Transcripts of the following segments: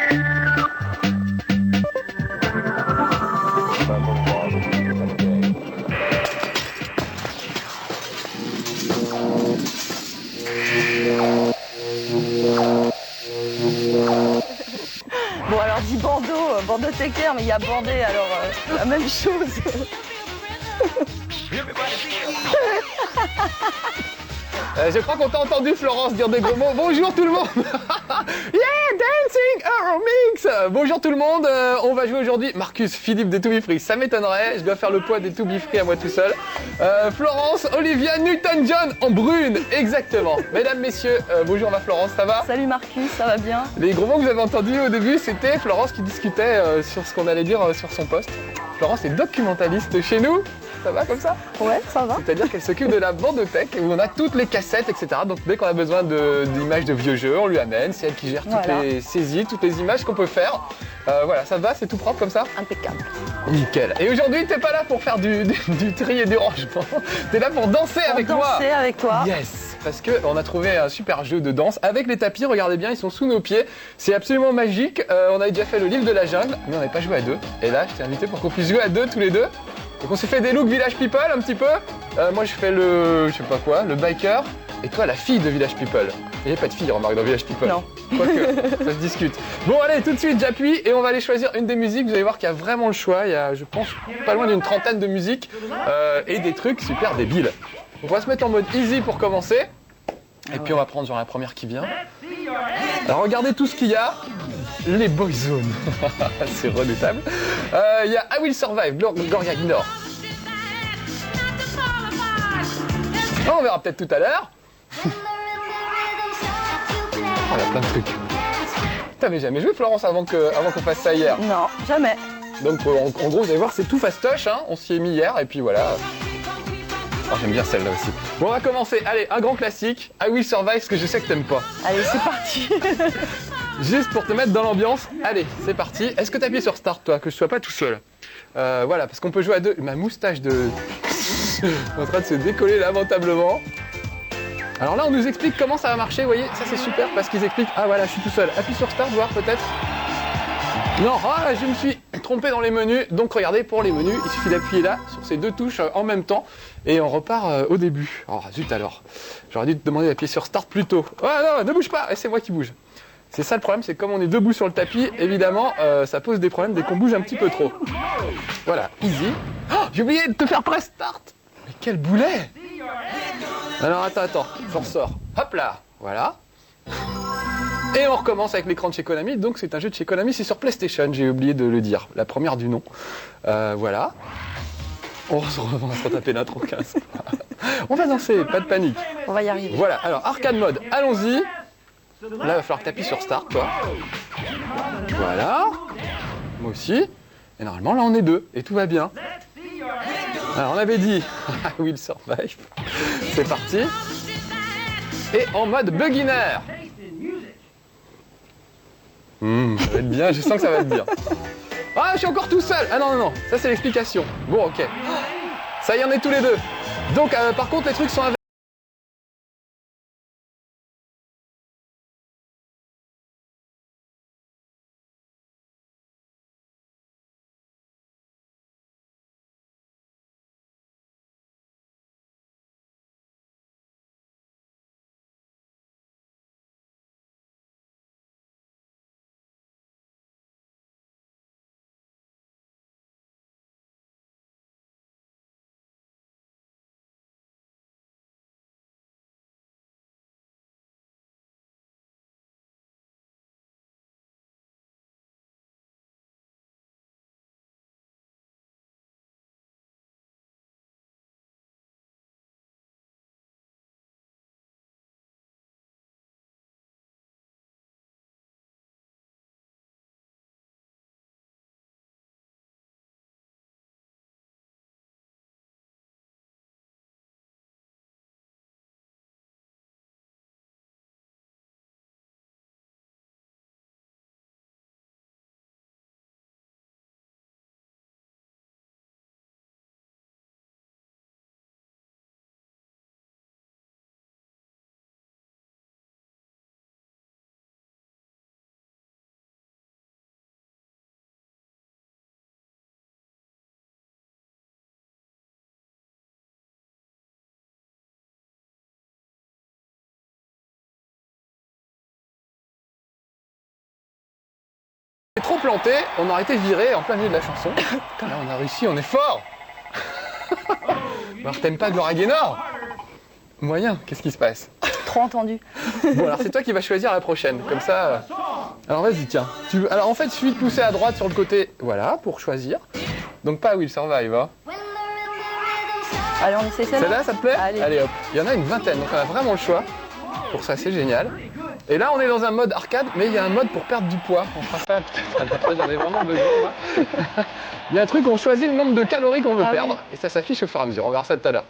Bon alors dit Bordeaux, Bordeaux c'est clair, mais il y a Bordé, alors la même chose. Je crois qu'on t'a entendu Florence dire des gros mots. Bonjour tout le monde. Yeah, dancing mix. Bonjour tout le monde, on va jouer aujourd'hui Marcus, Philippe des To Be Free, ça m'étonnerait, je dois faire le poids des To Be Free à moi tout seul. Florence, Olivia Newton-John en brune, exactement. Mesdames, messieurs, bonjour ma Florence, ça va? Salut Marcus, ça va bien? Les gros mots que vous avez entendus au début, c'était Florence qui discutait sur ce qu'on allait dire sur son poste. Florence est documentaliste chez nous. Ça va comme ça? Ouais, ça va. C'est-à-dire qu'elle s'occupe de la bandothèque où on a toutes les cassettes, etc. Donc dès qu'on a besoin d'images de vieux jeux, on lui amène. C'est elle qui gère toutes les saisies, toutes les images qu'on peut faire. Voilà, ça va, c'est tout propre comme ça? Impeccable. Nickel. Et aujourd'hui, t'es pas là pour faire du tri et du rangement. T'es là pour danser avec moi. Danser avec toi. Yes. Parce qu'on a trouvé un super jeu de danse avec les tapis. Regardez bien, ils sont sous nos pieds. C'est absolument magique. On avait déjà fait le livre de la jungle, mais on n'avait pas joué à deux. Et là, je t'ai invité pour qu'on puisse jouer à deux, tous les deux. Donc on s'est fait des looks Village People un petit peu. Moi je fais le, je sais pas quoi, le biker. Et toi la fille de Village People. Il n'y a pas de fille remarque dans Village People. Non. Quoique, ça se discute. Bon allez, tout de suite j'appuie et on va aller choisir une des musiques. Vous allez voir qu'il y a vraiment le choix. Il y a, je pense, pas loin d'une trentaine de musiques et des trucs super débiles. Donc on va se mettre en mode easy pour commencer. Et puis on va prendre genre la première qui vient. Alors regardez tout ce qu'il y a. Les Boyzone. C'est redoutable. Il y a I Will Survive, Gloria Gaynor. Oh, on verra peut-être tout à l'heure. Oh, il y a plein de trucs. T'avais jamais joué Florence avant qu'on fasse ça hier? Non, jamais. Donc en gros vous allez voir c'est tout fastoche, hein. On s'y est mis hier et puis voilà. Oh, j'aime bien celle-là aussi. Bon on va commencer, allez, un grand classique, I Will Survive, ce que je sais que t'aimes pas. Allez, c'est parti. Juste pour te mettre dans l'ambiance, allez, c'est parti. Est-ce que t'appuies sur Start toi, que je sois pas tout seul? Voilà, parce qu'on peut jouer à deux. Ma moustache de... en train de se décoller lamentablement. Alors là on nous explique comment ça va marcher, vous voyez, ça c'est super parce qu'ils expliquent, ah voilà, je suis tout seul. Appuie sur Start, voir peut-être. Non, ah, je me suis trompé dans les menus. Donc regardez, pour les menus, il suffit d'appuyer là, sur ces deux touches en même temps. Et on repart au début. Oh zut alors, j'aurais dû te demander d'appuyer sur Start plus tôt. Oh non, ne bouge pas, et c'est moi qui bouge. C'est ça le problème, c'est que comme on est debout sur le tapis, évidemment, ça pose des problèmes dès qu'on bouge un petit peu trop. Voilà, easy. Oh, j'ai oublié de te faire press Start. Mais quel boulet! Alors attends, j'en ressors. Hop là, voilà. Et on recommence avec l'écran de chez Konami, donc c'est un jeu de chez Konami, c'est sur PlayStation, j'ai oublié de le dire, la première du nom. Voilà. On va se retaper l'intro 15. On va danser, pas de panique. On va y arriver. Voilà, alors arcade mode, allons-y. Là, il va falloir que tu appuies sur Start, toi. Voilà. Moi aussi. Et normalement, là, on est deux, et tout va bien. Alors, on avait dit I Will Survive. C'est parti. Et en mode beginner. Ça va être bien, je sens que ça va être bien. Ah, je suis encore tout seul. Ah non, ça c'est l'explication. Bon, ok. Ça y est, on est tous les deux. Donc, par contre, les trucs sont avec... trop planté, on aurait été viré en plein milieu de la chanson. Putain, là on a réussi, on est fort. Alors t'aimes pas Gloria Gaynor? Moyen, qu'est-ce qui se passe? Trop entendu. Bon alors c'est toi qui vas choisir la prochaine, comme ça... Alors vas-y tiens. Alors en fait il suffit de pousser à droite sur le côté, voilà, pour choisir. Donc pas Will Survive, hein. Allez, on essaie celle-là. Celle-là ça te plaît? Allez hop. Il y en a une vingtaine, donc on a vraiment le choix. Pour ça c'est génial. Et là on est dans un mode arcade, mais il y a un mode pour perdre du poids. On fera ça peut-être après, j'en ai vraiment besoin. Moi. Il y a un truc, on choisit le nombre de calories qu'on veut perdre, oui. et ça s'affiche au fur et à mesure. On verra ça tout à l'heure.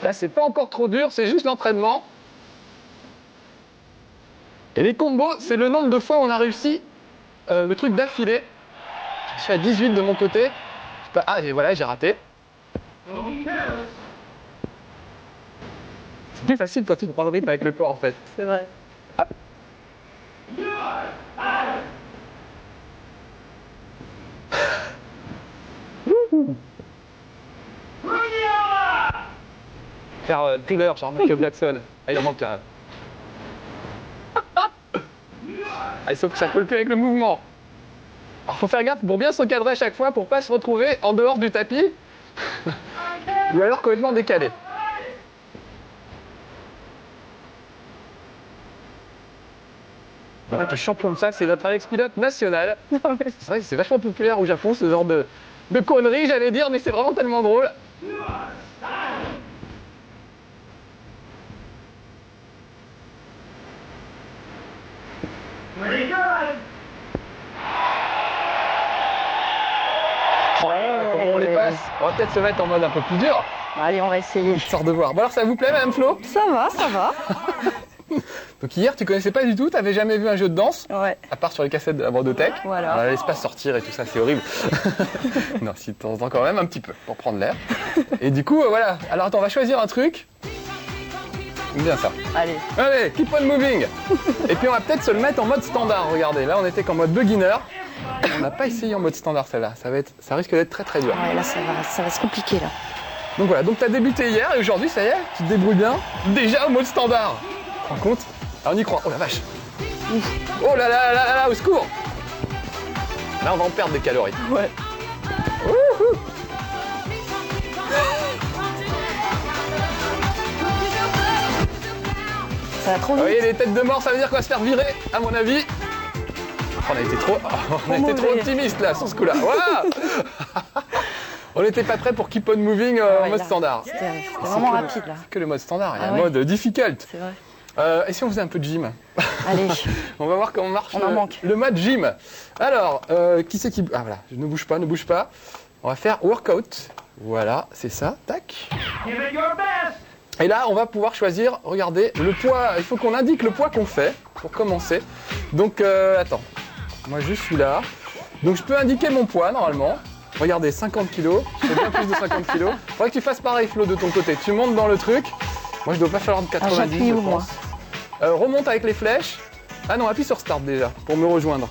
Là, c'est pas encore trop dur, c'est juste l'entraînement. Et les combos, c'est le nombre de fois où on a réussi le truc d'affilée. Je suis à 18 de mon côté. Ah, et voilà, j'ai raté. C'est plus facile quand tu prends le rythme avec le corps, en fait. C'est vrai. Ah. Faire thriller, genre Michael Jackson. Ah, il en manque un. Ah, sauf que ça colle plus avec le mouvement. Alors faut faire gaffe pour bien s'encadrer à chaque fois pour pas se retrouver en dehors du tapis ou alors complètement décalé. Voilà, le champion de ça, c'est notre Alex pilote national. C'est vrai que c'est vachement populaire au Japon ce genre de conneries, j'allais dire, mais c'est vraiment tellement drôle. Comment on les passe? On va peut-être se mettre en mode un peu plus dur, Allez, on va essayer. histoire de voir. Bon alors ça vous plaît Madame Flo? Ça va, ça va. Donc hier tu connaissais pas du tout, t'avais jamais vu un jeu de danse? Ouais. À part sur les cassettes de la Bordeauxtech. Voilà. On la laisse pas sortir et tout ça, c'est horrible. Non, si de temps en temps quand même un petit peu, pour prendre l'air. Et du coup, voilà. Alors attends, on va choisir un truc. Bien ça. Allez. Allez, keep on moving. Et puis on va peut-être se le mettre en mode standard, regardez. Là on était qu'en mode beginner. On n'a pas essayé en mode standard celle-là. Ça risque d'être très très dur. Ouais, là, ça va se compliquer, là. Donc voilà, donc t'as débuté hier et aujourd'hui, ça y est, tu te débrouilles bien. Déjà au mode standard. Tu te rends compte? Ah, on y croit. Oh la vache. Ouf. Oh là là là là là, au secours. Là, on va en perdre des calories. Ouais. Wouhou. Ça va trop Vous voyez vite. les têtes de mort, ça veut dire qu'on va se faire virer, à mon avis. On a été trop mauvais. optimiste là, sur ce coup-là. Voilà. On n'était pas prêt pour keep on moving en Ouais, mode là, standard. C'était vraiment rapide, là. C'est que le mode standard, il y a Ah un ouais. mode difficult. C'est vrai. Et si on faisait un peu de gym? Allez. On va voir comment marche On en manque. le mode gym. Alors, qui c'est qui... Ah voilà, ne bouge pas, ne bouge pas. On va faire workout. Voilà, c'est ça, tac. Et là, on va pouvoir choisir, regardez, le poids. Il faut qu'on indique le poids qu'on fait pour commencer. Donc, attends, moi je suis là. Donc je peux indiquer mon poids normalement. Regardez, 50 kg, je fais bien plus de 50 kg. Faudrait que tu fasses pareil Flo de ton côté. Tu montes dans le truc. Moi je dois pas faire de 90, j'appuie je où, moi pense. Remonte avec les flèches. Ah non, appuie sur Start déjà, pour me rejoindre.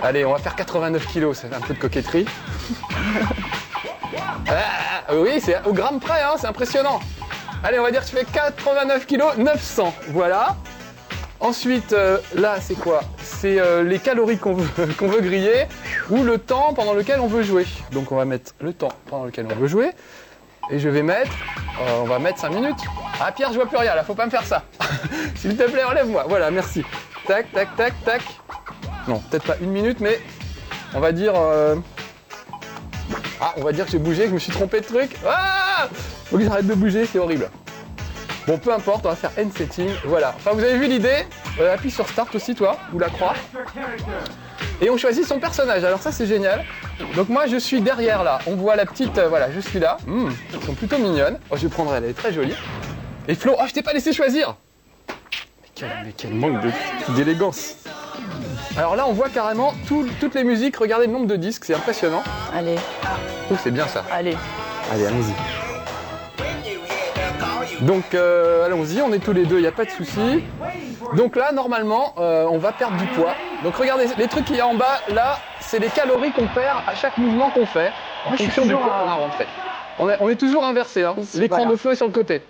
Allez, on va faire 89 kg, ça fait un peu de coquetterie. Oui, c'est au gramme près, hein, c'est impressionnant. Allez, on va dire que tu fais 89 kg, 900, voilà. Ensuite, là, c'est quoi? C'est les calories qu'on veut griller ou le temps pendant lequel on veut jouer. Donc, on va mettre le temps pendant lequel on veut jouer. Et je vais mettre, on va mettre 5 minutes. Ah, Pierre, je vois plus rien, là, faut pas me faire ça. S'il te plaît, enlève-moi. Voilà, merci. Tac, tac, tac, tac. Non, peut-être pas 1 minute, mais on va dire... Ah, on va dire que j'ai bougé, que je me suis trompé de truc. Ah, faut que j'arrête de bouger, c'est horrible. Bon, peu importe, on va faire end setting, voilà. Enfin, vous avez vu l'idée? Appuie sur Start aussi, toi, ou la croix. Et on choisit son personnage, alors ça c'est génial. Donc moi je suis derrière là, on voit la petite, voilà, je suis là. Elles sont plutôt mignonnes. Oh, je vais prendre elle est très jolie. Et Flo, oh, je t'ai pas laissé choisir. Mais quel manque d'élégance. Alors là on voit carrément toutes les musiques, regardez le nombre de disques, c'est impressionnant. Allez. Oh, c'est bien ça. Allez. Allez, allons-y. Donc allons-y, on est tous les deux, il n'y a pas de souci. Donc là, normalement, on va perdre du poids. Donc regardez, les trucs qu'il y a en bas, là, c'est les calories qu'on perd à chaque mouvement qu'on fait, en fonction du poids qu'on a rentré. On est toujours inversé, hein. L'écran de feu est sur le côté.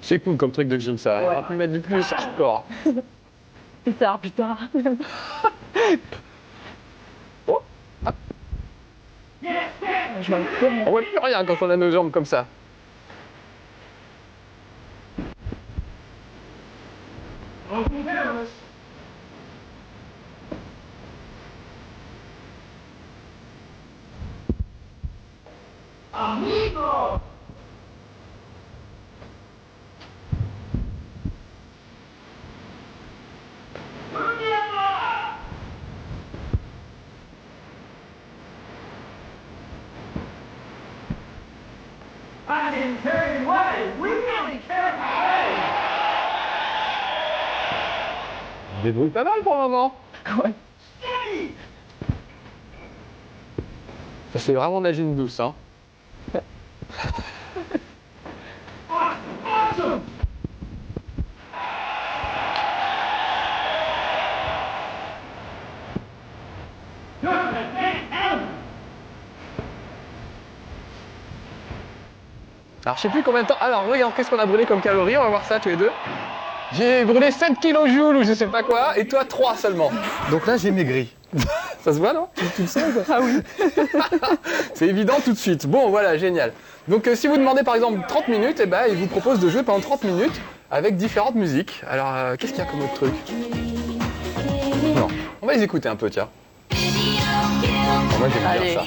C'est cool comme truc de gym ça, on va plus mettre du plus hardcore. Plus tard, plus tard. Oh. Ah. Je vois plus rien. On voit plus rien quand on a nos jambes comme ça. Débrouille pas mal pour le moment. Ouais. Ça c'est vraiment de la gym douce, hein. Alors je sais plus combien de temps. Alors regarde, qu'est-ce qu'on a brûlé comme calories, on va voir ça tous les deux. J'ai brûlé 7 kJ ou je sais pas quoi, et toi 3 seulement. Donc là j'ai maigri. Ça se voit non? Tu le sens ou pas? Ah oui. C'est évident tout de suite. Bon voilà, génial. Donc si vous demandez par exemple 30 minutes, eh ben, il vous propose de jouer pendant 30 minutes avec différentes musiques. Alors qu'est-ce qu'il y a comme autre truc? Non, on va les écouter un peu, tiens. Moi j'aime bien ça.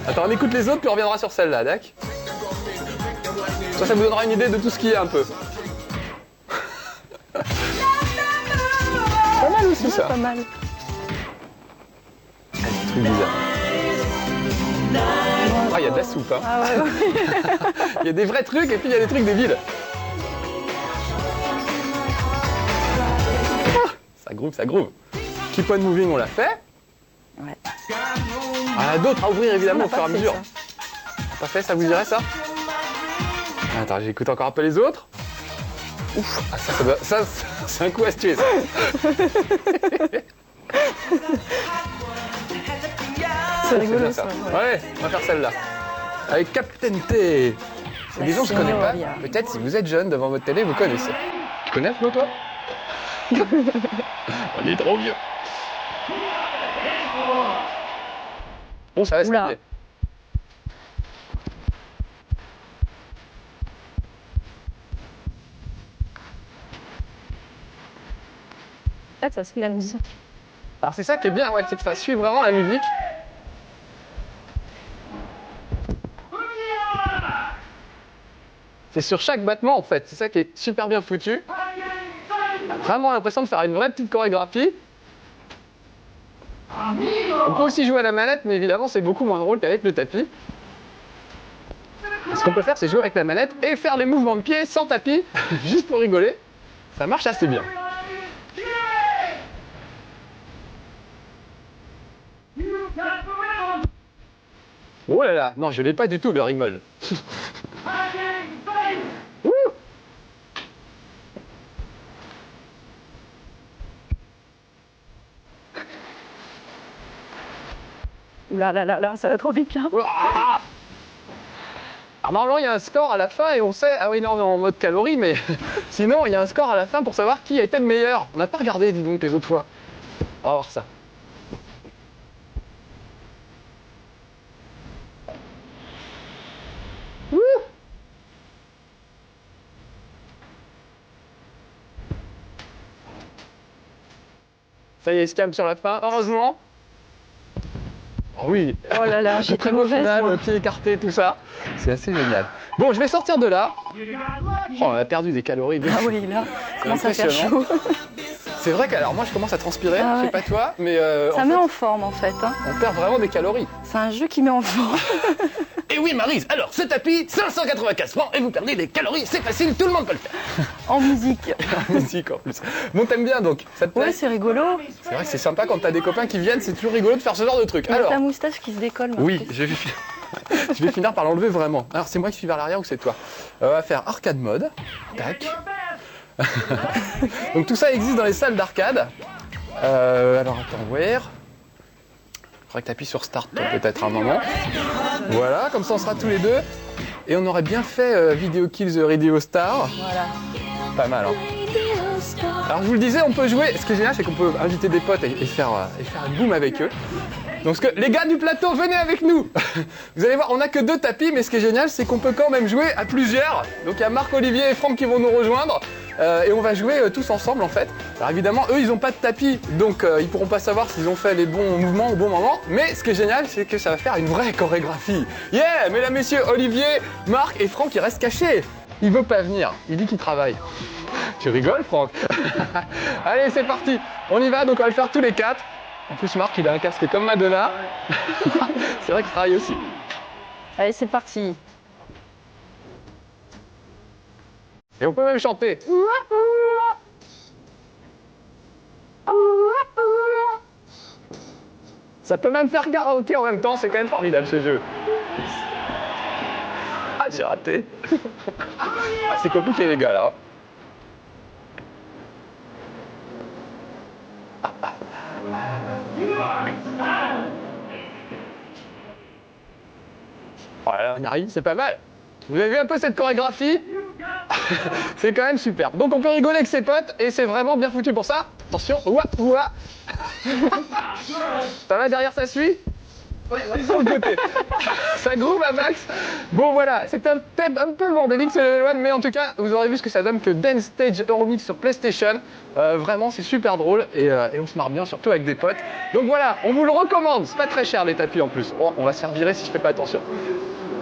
Attends, on écoute les autres puis on reviendra sur celle-là, d'accord? Ça vous donnera une idée de tout ce qu'il y a un peu. Pas mal aussi ça. Pas mal. Ah, des trucs bizarres. Ah, il y a de la soupe, hein. Ah ouais, ouais. Il y a des vrais trucs et puis il y a des trucs débiles. Ah, ça groove, ça groove. Keep on moving, on l'a fait. Ouais. Ah, il y en a d'autres à ouvrir évidemment au fur et à mesure. Ça. On a pas fait, ça vous dirait ça? Attends, j'écoute encore un peu les autres. Ouf, ah, ça c'est un coup astucieux. Ça. C'est rigolo ça. ça. Ouais, on va faire celle-là. Avec Captain T. C'est des gens que je connais pas. Peut-être si vous êtes jeune devant votre télé, vous connaissez. Tu connais Flo, toi? On est trop vieux. Bon, ça va se Oula. plier. Peut-être ça se fait la musique. Alors c'est ça qui est bien, ouais, c'est que ça suit vraiment la musique. C'est sur chaque battement en fait, c'est ça qui est super bien foutu. On a vraiment l'impression de faire une vraie petite chorégraphie. On peut aussi jouer à la manette, mais évidemment c'est beaucoup moins drôle qu'avec le tapis. Ce qu'on peut faire, c'est jouer avec la manette et faire les mouvements de pied sans tapis, juste pour rigoler. Ça marche assez bien. Oh là là, non, je l'ai pas du tout le rigole. Oula là là là, ça va trop vite là. Alors normalement il y a un score à la fin et on sait, ah oui non on est en mode calories mais sinon il y a un score à la fin pour savoir qui a été le meilleur. On n'a pas regardé dis donc les autres fois. On va voir ça. Wouh. Ça y est, il se calme sur la fin, heureusement. Oh oui. Oh là là, j'ai très mauvaise. Final, le pied écarté, tout ça. C'est assez génial. Bon, je vais sortir de là. Oh, on a perdu des calories. Ah oui, là, commence à faire chaud. C'est vrai qu'alors moi je commence à transpirer, Ah ouais. je sais pas toi, mais Ça met en forme en fait. Hein. on perd vraiment des calories. C'est un jeu qui met en forme. Et oui Maryse, alors ce tapis, 595 francs et vous perdez des calories, c'est facile, tout le monde peut le faire. En musique. En musique en plus. Bon, t'aimes bien donc, ça te plaît? Ouais, c'est rigolo. C'est vrai que c'est sympa quand t'as des copains qui viennent, c'est toujours rigolo de faire ce genre de truc. Il y a Alors, ta moustache qui se décolle. oui, je vais finir par l'enlever vraiment. Alors c'est moi qui suis vers l'arrière ou c'est toi? On va faire arcade mode. Tac. Donc tout ça existe dans les salles d'arcade. Alors attends, where? Faudrait que tu appuies sur start peut-être un moment. Voilà, comme ça on sera tous les deux. Et on aurait bien fait Video Kill the Radio Star. Voilà. Pas mal, hein. Alors je vous le disais, on peut jouer. Ce qui est génial, c'est qu'on peut inviter des potes et faire une boum avec eux. Donc les gars du plateau, venez avec nous. Vous allez voir, on n'a que 2 tapis, mais ce qui est génial, c'est qu'on peut quand même jouer à plusieurs. Donc il y a Marc, Olivier et Franck qui vont nous rejoindre. Et on va jouer tous ensemble en fait. Alors évidemment, eux, ils n'ont pas de tapis, donc ils pourront pas savoir s'ils ont fait les bons mouvements au bon moment. Mais ce qui est génial, c'est que ça va faire une vraie chorégraphie. Yeah, mesdames, messieurs, Olivier, Marc et Franck, ils restent cachés. Il veut pas venir, il dit qu'il travaille. Tu rigoles, Franck? Allez, c'est parti. On y va, donc on va le faire tous les 4. En plus, Marc, il a un casque comme Madonna. C'est vrai qu'il travaille aussi. Allez, c'est parti. Et on peut même chanter. Ça peut même faire karaoké en même temps, c'est quand même formidable ce jeu. Ah, j'ai raté. Ah, c'est compliqué les gars là. Voilà, on y arrive, c'est pas mal. Vous avez vu un peu cette chorégraphie? C'est quand même super. Donc on peut rigoler avec ses potes et c'est vraiment bien foutu pour ça. Attention, ouah, ouah. Ça va derrière, ça suit? Ouais, sur le côté. Ça groove à max. Bon voilà, c'est un thème un peu bordélique ce level 1, mais en tout cas, vous aurez vu ce que ça donne que Dance Stage Euromix sur PlayStation. Vraiment, c'est super drôle et on se marre bien, surtout avec des potes. Donc voilà, on vous le recommande. C'est pas très cher les tapis en plus. Oh, on va se faire virer si je fais pas attention.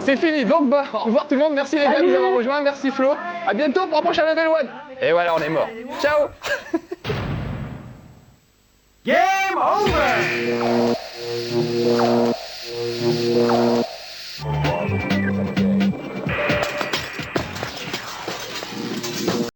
C'est fini, donc bah, au revoir tout le monde, merci les gars de nous avoir rejoints, merci Flo, à bientôt pour un prochain level 1. Et voilà, on est mort. Ciao. Game over!